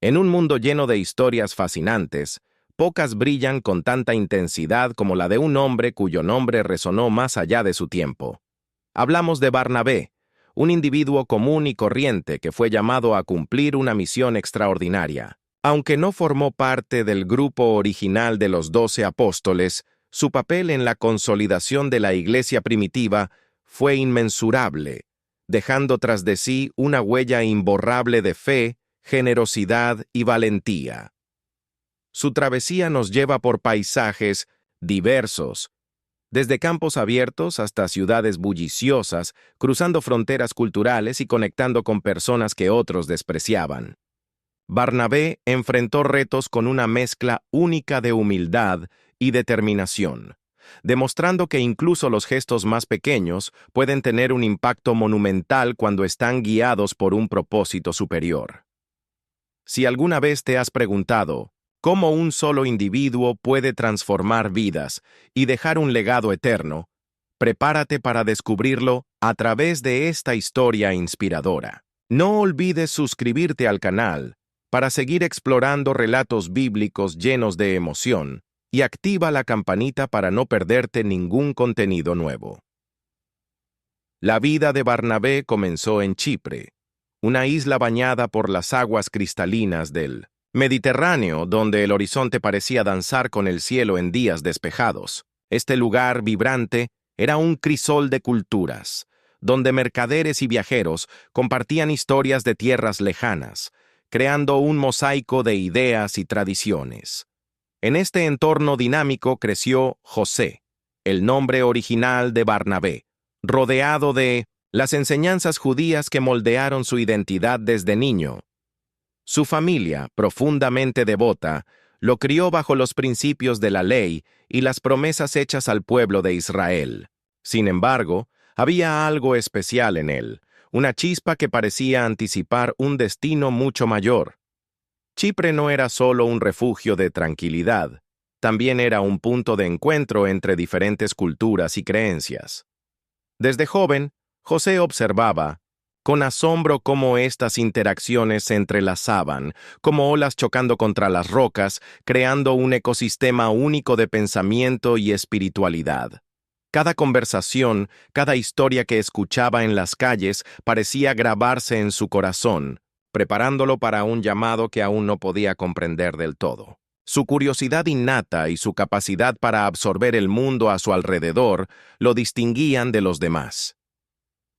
En un mundo lleno de historias fascinantes, pocas brillan con tanta intensidad como la de un hombre cuyo nombre resonó más allá de su tiempo. Hablamos de Barnabé, un individuo común y corriente que fue llamado a cumplir una misión extraordinaria. Aunque no formó parte del grupo original de los 12 apóstoles, su papel en la consolidación de la iglesia primitiva fue inmensurable, dejando tras de sí una huella imborrable de fe, generosidad y valentía. Su travesía nos lleva por paisajes diversos, desde campos abiertos hasta ciudades bulliciosas, cruzando fronteras culturales y conectando con personas que otros despreciaban. Barnabé enfrentó retos con una mezcla única de humildad y determinación, demostrando que incluso los gestos más pequeños pueden tener un impacto monumental cuando están guiados por un propósito superior. Si alguna vez te has preguntado cómo un solo individuo puede transformar vidas y dejar un legado eterno, prepárate para descubrirlo a través de esta historia inspiradora. No olvides suscribirte al canal para seguir explorando relatos bíblicos llenos de emoción y activa la campanita para no perderte ningún contenido nuevo. La vida de Barnabé comenzó en Chipre, una isla bañada por las aguas cristalinas del Mediterráneo, donde el horizonte parecía danzar con el cielo en días despejados. Este lugar vibrante era un crisol de culturas, donde mercaderes y viajeros compartían historias de tierras lejanas, creando un mosaico de ideas y tradiciones. En este entorno dinámico creció José, el nombre original de Barnabé, rodeado de las enseñanzas judías que moldearon su identidad desde niño. Su familia, profundamente devota, lo crió bajo los principios de la ley y las promesas hechas al pueblo de Israel. Sin embargo, había algo especial en él, una chispa que parecía anticipar un destino mucho mayor. Chipre no era solo un refugio de tranquilidad, también era un punto de encuentro entre diferentes culturas y creencias. Desde joven, José observaba con asombro cómo estas interacciones se entrelazaban, como olas chocando contra las rocas, creando un ecosistema único de pensamiento y espiritualidad. Cada conversación, cada historia que escuchaba en las calles parecía grabarse en su corazón, preparándolo para un llamado que aún no podía comprender del todo. Su curiosidad innata y su capacidad para absorber el mundo a su alrededor lo distinguían de los demás.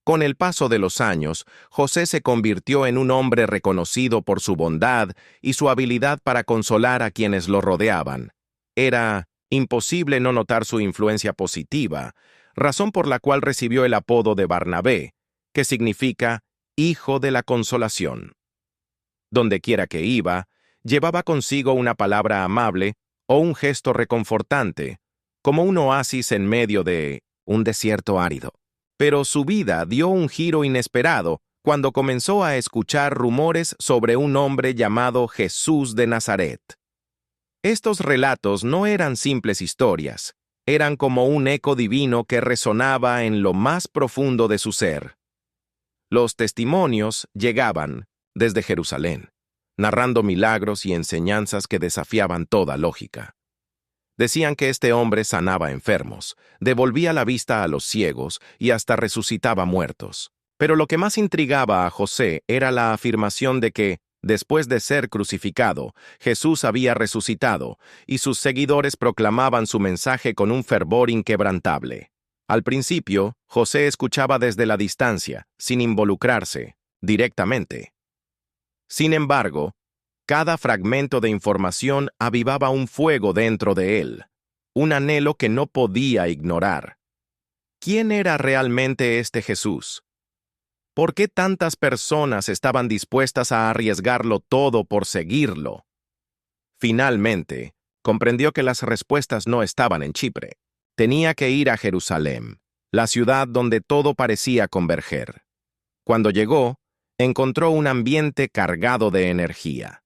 Con el paso de los años, José se convirtió en un hombre reconocido por su bondad y su habilidad para consolar a quienes lo rodeaban. Era imposible no notar su influencia positiva, razón por la cual recibió el apodo de Barnabé, que significa Hijo de la Consolación. Dondequiera que iba, llevaba consigo una palabra amable o un gesto reconfortante, como un oasis en medio de un desierto árido. Pero su vida dio un giro inesperado cuando comenzó a escuchar rumores sobre un hombre llamado Jesús de Nazaret. Estos relatos no eran simples historias, eran como un eco divino que resonaba en lo más profundo de su ser. Los testimonios llegaban desde Jerusalén, narrando milagros y enseñanzas que desafiaban toda lógica. Decían que este hombre sanaba enfermos, devolvía la vista a los ciegos y hasta resucitaba muertos. Pero lo que más intrigaba a José era la afirmación de que, después de ser crucificado, Jesús había resucitado, y sus seguidores proclamaban su mensaje con un fervor inquebrantable. Al principio, José escuchaba desde la distancia, sin involucrarse directamente. Sin embargo, cada fragmento de información avivaba un fuego dentro de él, un anhelo que no podía ignorar. ¿Quién era realmente este Jesús? ¿Por qué tantas personas estaban dispuestas a arriesgarlo todo por seguirlo? Finalmente, comprendió que las respuestas no estaban en Chipre. Tenía que ir a Jerusalén, la ciudad donde todo parecía converger. Cuando llegó, encontró un ambiente cargado de energía.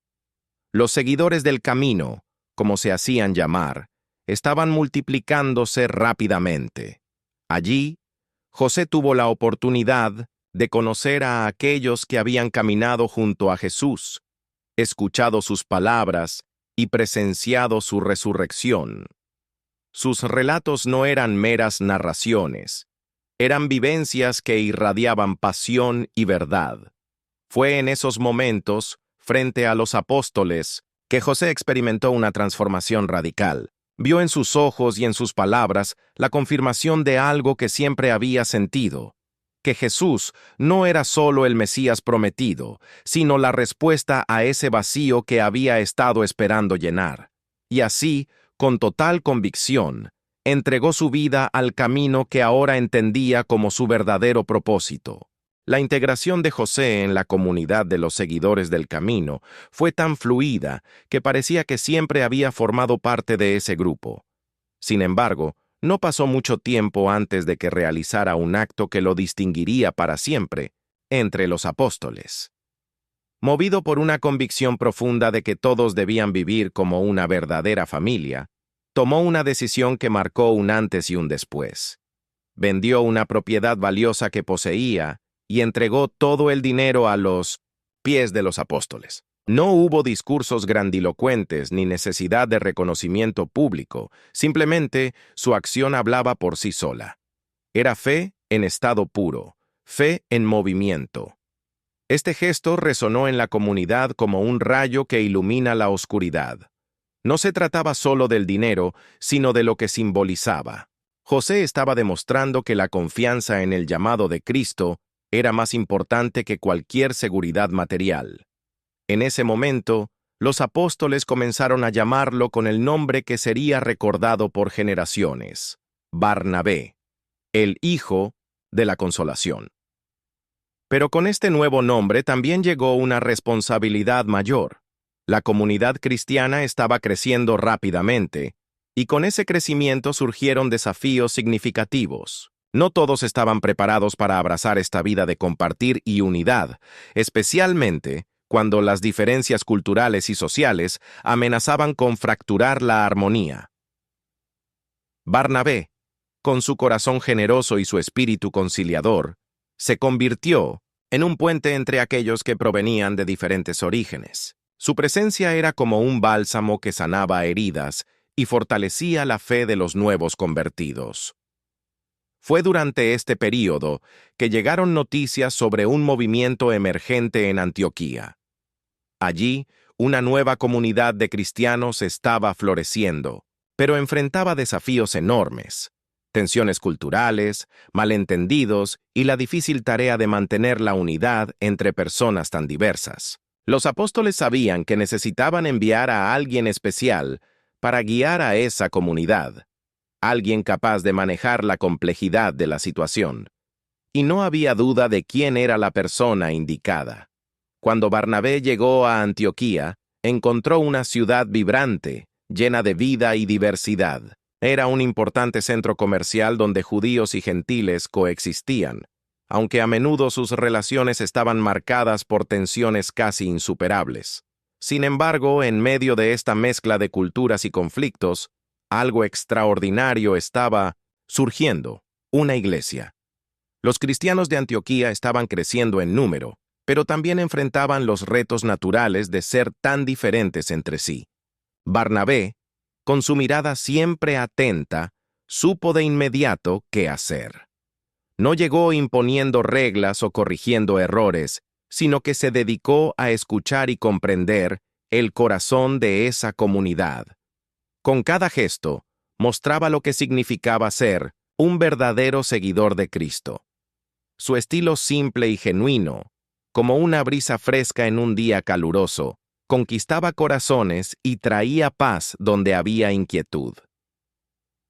Los seguidores del camino, como se hacían llamar, estaban multiplicándose rápidamente. Allí, José tuvo la oportunidad de conocer a aquellos que habían caminado junto a Jesús, escuchado sus palabras y presenciado su resurrección. Sus relatos no eran meras narraciones, eran vivencias que irradiaban pasión y verdad. Fue en esos momentos, frente a los apóstoles, que José experimentó una transformación radical. Vio en sus ojos y en sus palabras la confirmación de algo que siempre había sentido, que Jesús no era solo el Mesías prometido, sino la respuesta a ese vacío que había estado esperando llenar. Y así, con total convicción, entregó su vida al camino que ahora entendía como su verdadero propósito. La integración de José en la comunidad de los seguidores del camino fue tan fluida que parecía que siempre había formado parte de ese grupo. Sin embargo, no pasó mucho tiempo antes de que realizara un acto que lo distinguiría para siempre entre los apóstoles. Movido por una convicción profunda de que todos debían vivir como una verdadera familia, tomó una decisión que marcó un antes y un después. Vendió una propiedad valiosa que poseía y entregó todo el dinero a los pies de los apóstoles. No hubo discursos grandilocuentes ni necesidad de reconocimiento público, simplemente su acción hablaba por sí sola. Era fe en estado puro, fe en movimiento. Este gesto resonó en la comunidad como un rayo que ilumina la oscuridad. No se trataba solo del dinero, sino de lo que simbolizaba. José estaba demostrando que la confianza en el llamado de Cristo era más importante que cualquier seguridad material. En ese momento, los apóstoles comenzaron a llamarlo con el nombre que sería recordado por generaciones: Barnabé, el Hijo de la Consolación. Pero con este nuevo nombre también llegó una responsabilidad mayor. La comunidad cristiana estaba creciendo rápidamente, y con ese crecimiento surgieron desafíos significativos. No todos estaban preparados para abrazar esta vida de compartir y unidad, especialmente cuando las diferencias culturales y sociales amenazaban con fracturar la armonía. Barnabé, con su corazón generoso y su espíritu conciliador, se convirtió en un puente entre aquellos que provenían de diferentes orígenes. Su presencia era como un bálsamo que sanaba heridas y fortalecía la fe de los nuevos convertidos. Fue durante este período que llegaron noticias sobre un movimiento emergente en Antioquía. Allí, una nueva comunidad de cristianos estaba floreciendo, pero enfrentaba desafíos enormes: tensiones culturales, malentendidos y la difícil tarea de mantener la unidad entre personas tan diversas. Los apóstoles sabían que necesitaban enviar a alguien especial para guiar a esa comunidad, alguien capaz de manejar la complejidad de la situación. Y no había duda de quién era la persona indicada. Cuando Barnabé llegó a Antioquía, encontró una ciudad vibrante, llena de vida y diversidad. Era un importante centro comercial donde judíos y gentiles coexistían, aunque a menudo sus relaciones estaban marcadas por tensiones casi insuperables. Sin embargo, en medio de esta mezcla de culturas y conflictos, algo extraordinario estaba surgiendo: una iglesia. Los cristianos de Antioquía estaban creciendo en número, pero también enfrentaban los retos naturales de ser tan diferentes entre sí. Barnabé, con su mirada siempre atenta, supo de inmediato qué hacer. No llegó imponiendo reglas o corrigiendo errores, sino que se dedicó a escuchar y comprender el corazón de esa comunidad. Con cada gesto, mostraba lo que significaba ser un verdadero seguidor de Cristo. Su estilo simple y genuino, como una brisa fresca en un día caluroso, conquistaba corazones y traía paz donde había inquietud.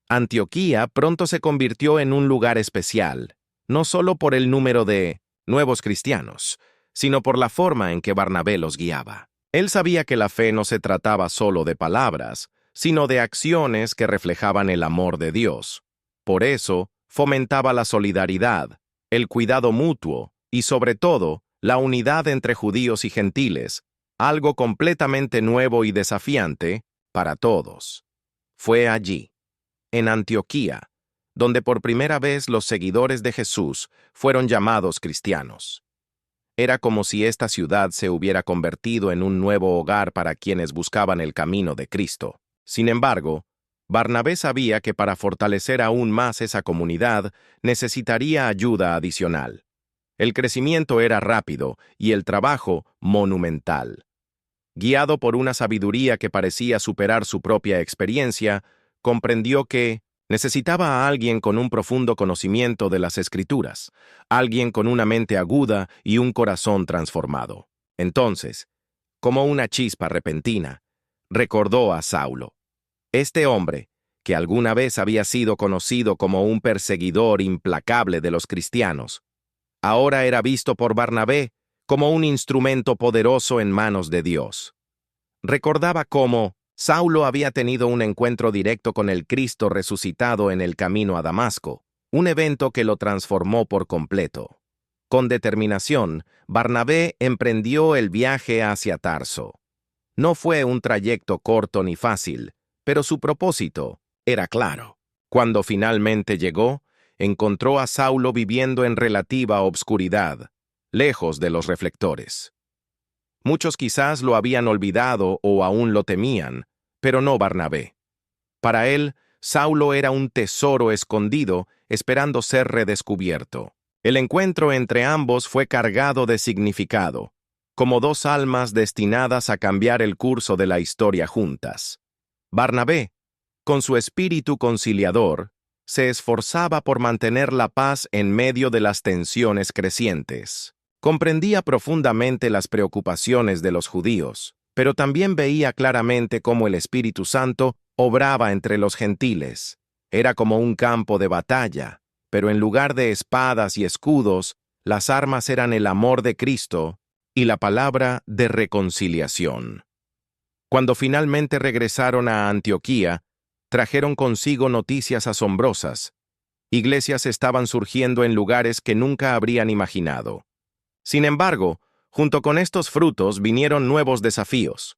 Antioquía pronto se convirtió en un lugar especial, no solo por el número de nuevos cristianos, sino por la forma en que Barnabé los guiaba. Él sabía que la fe no se trataba solo de palabras, sino de acciones que reflejaban el amor de Dios. Por eso, fomentaba la solidaridad, el cuidado mutuo y, sobre todo, la unidad entre judíos y gentiles, algo completamente nuevo y desafiante para todos. Fue allí, en Antioquía, donde por primera vez los seguidores de Jesús fueron llamados cristianos. Era como si esta ciudad se hubiera convertido en un nuevo hogar para quienes buscaban el camino de Cristo. Sin embargo, Barnabé sabía que para fortalecer aún más esa comunidad necesitaría ayuda adicional. El crecimiento era rápido y el trabajo monumental. Guiado por una sabiduría que parecía superar su propia experiencia, comprendió que necesitaba a alguien con un profundo conocimiento de las Escrituras, alguien con una mente aguda y un corazón transformado. Entonces, como una chispa repentina, recordó a Saulo. Este hombre, que alguna vez había sido conocido como un perseguidor implacable de los cristianos, ahora era visto por Barnabé como un instrumento poderoso en manos de Dios. Recordaba cómo Saulo había tenido un encuentro directo con el Cristo resucitado en el camino a Damasco, un evento que lo transformó por completo. Con determinación, Barnabé emprendió el viaje hacia Tarso. No fue un trayecto corto ni fácil, pero su propósito era claro. Cuando finalmente llegó, encontró a Saulo viviendo en relativa obscuridad, lejos de los reflectores. Muchos quizás lo habían olvidado o aún lo temían, pero no Barnabé. Para él, Saulo era un tesoro escondido esperando ser redescubierto. El encuentro entre ambos fue cargado de significado, como dos almas destinadas a cambiar el curso de la historia juntas. Barnabé, con su espíritu conciliador, se esforzaba por mantener la paz en medio de las tensiones crecientes. Comprendía profundamente las preocupaciones de los judíos, pero también veía claramente cómo el Espíritu Santo obraba entre los gentiles. Era como un campo de batalla, pero en lugar de espadas y escudos, las armas eran el amor de Cristo y la palabra de reconciliación. Cuando finalmente regresaron a Antioquía, trajeron consigo noticias asombrosas. Iglesias estaban surgiendo en lugares que nunca habrían imaginado. Sin embargo, junto con estos frutos vinieron nuevos desafíos.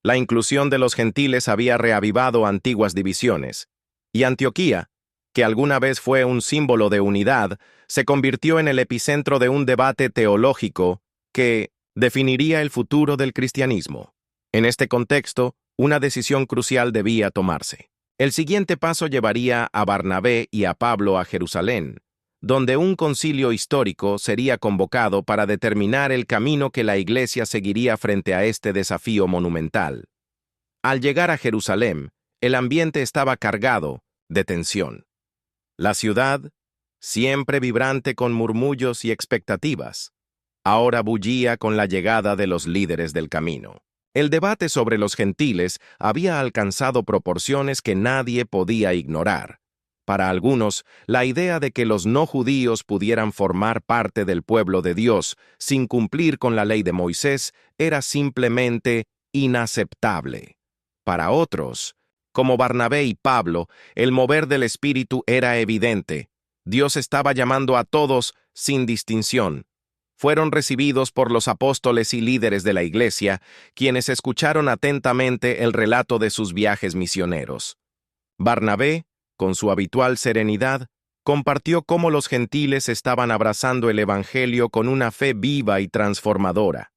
La inclusión de los gentiles había reavivado antiguas divisiones, y Antioquía, que alguna vez fue un símbolo de unidad, se convirtió en el epicentro de un debate teológico que definiría el futuro del cristianismo. En este contexto, una decisión crucial debía tomarse. El siguiente paso llevaría a Barnabé y a Pablo a Jerusalén, donde un concilio histórico sería convocado para determinar el camino que la Iglesia seguiría frente a este desafío monumental. Al llegar a Jerusalén, el ambiente estaba cargado de tensión. La ciudad, siempre vibrante con murmullos y expectativas, ahora bullía con la llegada de los líderes del camino. El debate sobre los gentiles había alcanzado proporciones que nadie podía ignorar. Para algunos, la idea de que los no judíos pudieran formar parte del pueblo de Dios sin cumplir con la ley de Moisés era simplemente inaceptable. Para otros, como Barnabé y Pablo, el mover del Espíritu era evidente. Dios estaba llamando a todos sin distinción. Fueron recibidos por los apóstoles y líderes de la Iglesia, quienes escucharon atentamente el relato de sus viajes misioneros. Barnabé, con su habitual serenidad, compartió cómo los gentiles estaban abrazando el Evangelio con una fe viva y transformadora.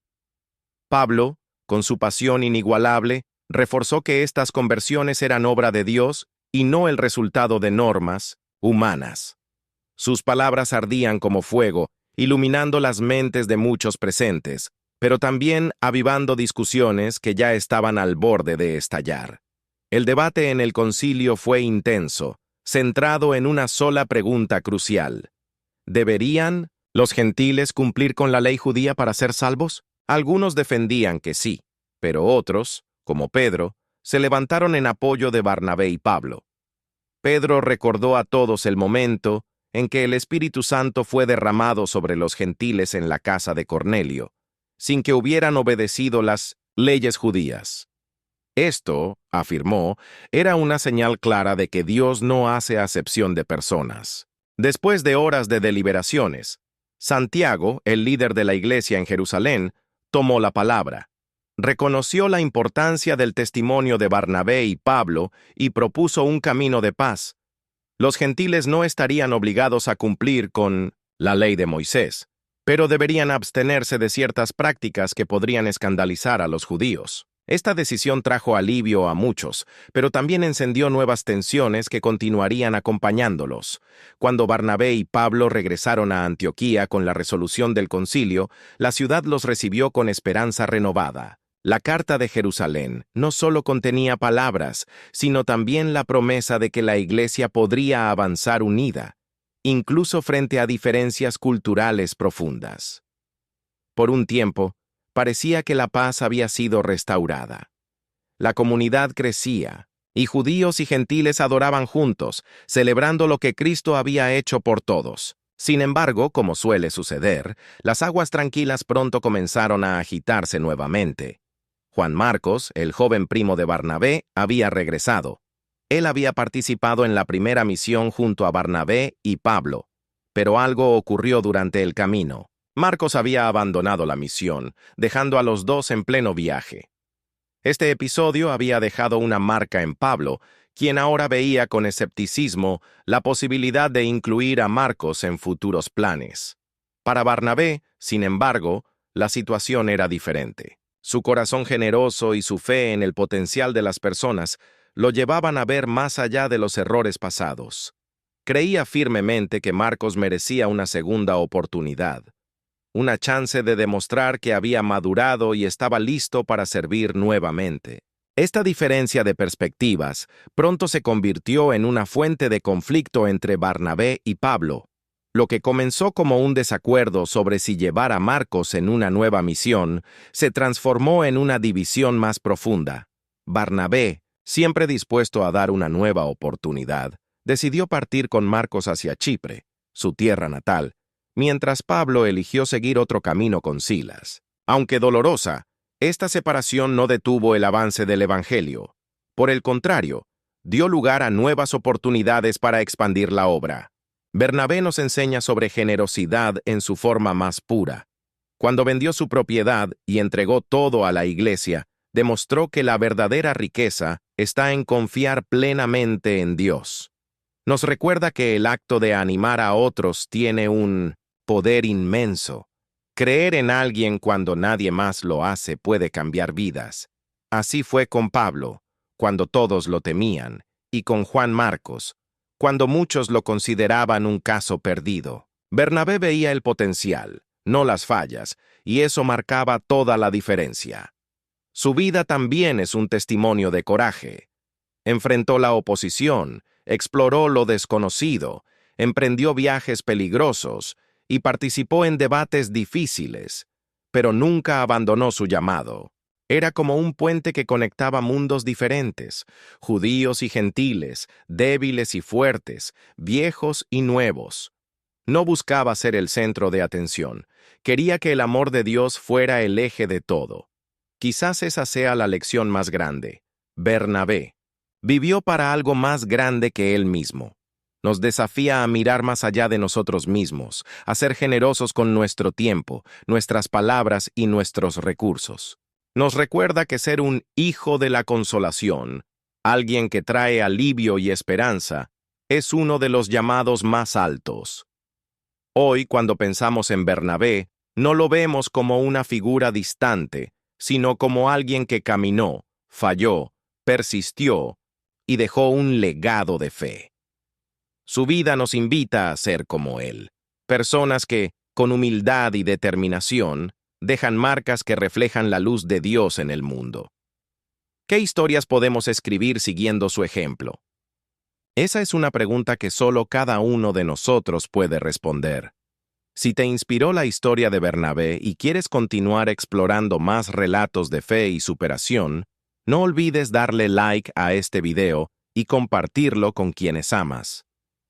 Pablo, con su pasión inigualable, reforzó que estas conversiones eran obra de Dios y no el resultado de normas humanas. Sus palabras ardían como fuego, iluminando las mentes de muchos presentes, pero también avivando discusiones que ya estaban al borde de estallar. El debate en el concilio fue intenso, centrado en una sola pregunta crucial. ¿Deberían los gentiles cumplir con la ley judía para ser salvos? Algunos defendían que sí, pero otros, como Pedro, se levantaron en apoyo de Barnabé y Pablo. Pedro recordó a todos el momento en que el Espíritu Santo fue derramado sobre los gentiles en la casa de Cornelio, sin que hubieran obedecido las leyes judías. Esto, afirmó, era una señal clara de que Dios no hace acepción de personas. Después de horas de deliberaciones, Santiago, el líder de la iglesia en Jerusalén, tomó la palabra. Reconoció la importancia del testimonio de Barnabé y Pablo y propuso un camino de paz. Los gentiles no estarían obligados a cumplir con la ley de Moisés, pero deberían abstenerse de ciertas prácticas que podrían escandalizar a los judíos. Esta decisión trajo alivio a muchos, pero también encendió nuevas tensiones que continuarían acompañándolos. Cuando Barnabé y Pablo regresaron a Antioquía con la resolución del concilio, la ciudad los recibió con esperanza renovada. La Carta de Jerusalén no solo contenía palabras, sino también la promesa de que la Iglesia podría avanzar unida, incluso frente a diferencias culturales profundas. Por un tiempo, parecía que la paz había sido restaurada. La comunidad crecía, y judíos y gentiles adoraban juntos, celebrando lo que Cristo había hecho por todos. Sin embargo, como suele suceder, las aguas tranquilas pronto comenzaron a agitarse nuevamente. Juan Marcos, el joven primo de Barnabé, había regresado. Él había participado en la primera misión junto a Barnabé y Pablo, pero algo ocurrió durante el camino. Marcos había abandonado la misión, dejando a los dos en pleno viaje. Este episodio había dejado una marca en Pablo, quien ahora veía con escepticismo la posibilidad de incluir a Marcos en futuros planes. Para Barnabé, sin embargo, la situación era diferente. Su corazón generoso y su fe en el potencial de las personas lo llevaban a ver más allá de los errores pasados. Creía firmemente que Marcos merecía una segunda oportunidad, una chance de demostrar que había madurado y estaba listo para servir nuevamente. Esta diferencia de perspectivas pronto se convirtió en una fuente de conflicto entre Barnabé y Pablo. Lo que comenzó como un desacuerdo sobre si llevar a Marcos en una nueva misión, se transformó en una división más profunda. Barnabé, siempre dispuesto a dar una nueva oportunidad, decidió partir con Marcos hacia Chipre, su tierra natal, mientras Pablo eligió seguir otro camino con Silas. Aunque dolorosa, esta separación no detuvo el avance del Evangelio. Por el contrario, dio lugar a nuevas oportunidades para expandir la obra. Bernabé nos enseña sobre generosidad en su forma más pura. Cuando vendió su propiedad y entregó todo a la iglesia, demostró que la verdadera riqueza está en confiar plenamente en Dios. Nos recuerda que el acto de animar a otros tiene un poder inmenso. Creer en alguien cuando nadie más lo hace puede cambiar vidas. Así fue con Pablo, cuando todos lo temían, y con Juan Marcos, cuando muchos lo consideraban un caso perdido. Bernabé veía el potencial, no las fallas, y eso marcaba toda la diferencia. Su vida también es un testimonio de coraje. Enfrentó la oposición, exploró lo desconocido, emprendió viajes peligrosos y participó en debates difíciles, pero nunca abandonó su llamado. Era como un puente que conectaba mundos diferentes, judíos y gentiles, débiles y fuertes, viejos y nuevos. No buscaba ser el centro de atención, quería que el amor de Dios fuera el eje de todo. Quizás esa sea la lección más grande. Bernabé vivió para algo más grande que él mismo. Nos desafía a mirar más allá de nosotros mismos, a ser generosos con nuestro tiempo, nuestras palabras y nuestros recursos. Nos recuerda que ser un hijo de la consolación, alguien que trae alivio y esperanza, es uno de los llamados más altos. Hoy, cuando pensamos en Bernabé, no lo vemos como una figura distante, sino como alguien que caminó, falló, persistió y dejó un legado de fe. Su vida nos invita a ser como él, personas que, con humildad y determinación, dejan marcas que reflejan la luz de Dios en el mundo. ¿Qué historias podemos escribir siguiendo su ejemplo? Esa es una pregunta que solo cada uno de nosotros puede responder. Si te inspiró la historia de Bernabé y quieres continuar explorando más relatos de fe y superación, no olvides darle like a este video y compartirlo con quienes amas.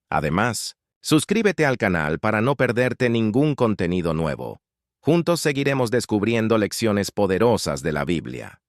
Además, suscríbete al canal para no perderte ningún contenido nuevo. Juntos seguiremos descubriendo lecciones poderosas de la Biblia.